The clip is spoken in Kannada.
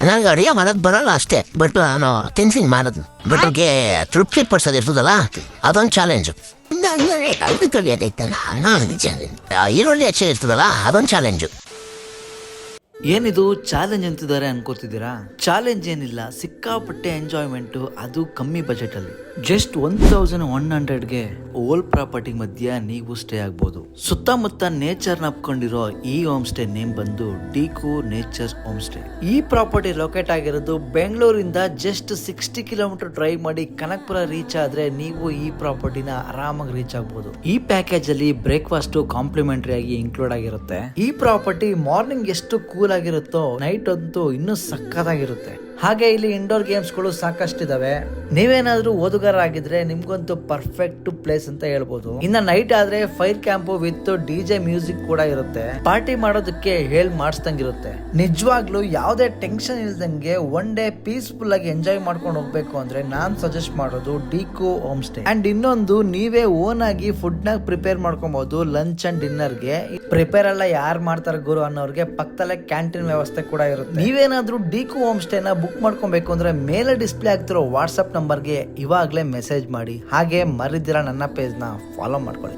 ನನಗೆ ಅಡುಗೆ ಮಾಡೋದು ಬರೋಲ್ಲ ಅಷ್ಟೇ, ಬಟ್ ನಾನು ತಿನ್ಸಿಂಗ್ ಮಾಡೋದು ಬಟ್ ಅವ್ರಿಗೆ ತೃಪ್ತಿ ಪಡಿಸೋದು ಇರ್ತದಲ್ಲ, ಅದೊಂದು ಚಾಲೆಂಜು. ಈರುಳ್ಳಿ ಹೆಚ್ಚೆ ಇರ್ತದಲ್ಲ, ಅದೊಂದು ಚಾಲೆಂಜು. ಏನಿದು ಚಾಲೆಂಜ್ ಅಂತಿದ್ದಾರೆ ಅನ್ಕೋತಿದ್ದೀರಾ? ಚಾಲೆಂಜ್ ಏನಿಲ್ಲ, ಸಿಕ್ಕಾಪಟ್ಟೆ ಎಂಜಾಯ್ಮೆಂಟು, ಅದು ಕಮ್ಮಿ ಬಜೆಟ್ ಅಲ್ಲಿ. ಜಸ್ಟ್ 1100ಗೆ ಓಲ್ ಪ್ರಾಪರ್ಟಿ ಮಧ್ಯ ನೀವು ಸ್ಟೇ ಆಗ್ಬೋದು. ಸುತ್ತಮುತ್ತ ನೇಚರ್ ನಪ್ಕೊಂಡಿರೋ ಈ ಹೋಮ್ ಸ್ಟೇ ನೇಮ್ ಬಂದು ಡಿಕೋ ನೇಚರ್ ಹೋಮ್ ಸ್ಟೇ. ಈ ಪ್ರಾಪರ್ಟಿ ಲೊಕೇಟ್ ಆಗಿರೋದು ಬೆಂಗಳೂರಿಂದ ಜಸ್ಟ್ 60 ಕಿಲೋಮೀಟರ್ ಡ್ರೈವ್ ಮಾಡಿ ಕನಕಪುರ ರೀಚ್ ಆದ್ರೆ ನೀವು ಈ ಪ್ರಾಪರ್ಟಿನ ಆರಾಮಾಗಿ ರೀಚ್ ಆಗ್ಬೋದು. ಈ ಪ್ಯಾಕೇಜ್ ಅಲ್ಲಿ ಬ್ರೇಕ್ಫಾಸ್ಟ್ ಕಾಂಪ್ಲಿಮೆಂಟರಿ ಆಗಿ ಇನ್ಕ್ಲೂಡ್ ಆಗಿರುತ್ತೆ. ಈ ಪ್ರಾಪರ್ಟಿ ಮಾರ್ನಿಂಗ್ ಎಷ್ಟು ಕೂಲ್ ಆಗಿರುತ್ತೋ ನೈಟ್ ಅಂತೂ ಇನ್ನೂ ಸಕ್ಕತ್ತಾಗಿರುತ್ತೆ. ಹಾಗೆ ಇಲ್ಲಿ ಇಂಡೋರ್ ಗೇಮ್ಸ್ ಗಳು ಸಾಕಷ್ಟಿದಾವೆ. ನೀವೇನಾದ್ರೂ ಓದುಗಾರರಾಗಿದ್ರೆ ನಿಮ್ಗಂತೂ ಪರ್ಫೆಕ್ಟ್ ಪ್ಲೇಸ್ ಅಂತ ಹೇಳ್ಬೋದು. ಇನ್ನ ನೈಟ್ ಆದ್ರೆ fire camp with DJ music ಕೂಡ ಇರುತ್ತೆ. ಪಾರ್ಟಿ ಮಾಡೋದಕ್ಕೆ ಮಾಡಿಸ್ದಂಗಿರುತ್ತೆ. ನಿಜವಾಗ್ಲೂ ಯಾವುದೇ ಟೆನ್ಷನ್ ಇಲ್ದಂಗೆ ಒನ್ ಡೇ ಪೀಸ್ಫುಲ್ ಆಗಿ ಎಂಜಾಯ್ ಮಾಡ್ಕೊಂಡು ಹೋಗ್ಬೇಕು ಅಂದ್ರೆ ನಾನ್ ಸಜೆಸ್ಟ್ ಮಾಡೋದು ಡಿಕೋ ಹೋಮ್ ಸ್ಟೇ. ಅಂಡ್ ಇನ್ನೊಂದು, ನೀವೇ ಓನ್ ಆಗಿ ಫುಡ್ ನ ಪ್ರಿಪೇರ್ ಮಾಡ್ಕೊಬಹುದು. ಲಂಚ್ ಅಂಡ್ ಡಿನ್ನರ್ ಗೆ ಪ್ರಿಪೇರ್ ಎಲ್ಲ ಯಾರು ಮಾಡ್ತಾರೆ ಗುರು ಅನ್ನೋರ್ಗೆ ಪಕ್ಕದಲ್ಲೇ ಕ್ಯಾಂಟೀನ್ ವ್ಯವಸ್ಥೆ ಕೂಡ ಇರುತ್ತೆ. ನೀವೇನಾದ್ರೂ ಡಿಕೋ ಹೋಮ್ ಸ್ಟೇ ನ ಬುಕ್ ಮಾಡ್ಕೊಬೇಕು ಅಂದ್ರೆ ಮೇಲೆ ಡಿಸ್ಪ್ಲೇ ಆಗ್ತಿರೋ ವಾಟ್ಸ್ಆಪ್ ನಂಬರ್ಗೆ ಇವಾಗಲೇ ಮೆಸೇಜ್ ಮಾಡಿ. ಹಾಗೆ ಮರಿದಿರ ನನ್ನ ಪೇಜ್ ನ ಫಾಲೋ ಮಾಡ್ಕೊಳ್ಳಿ.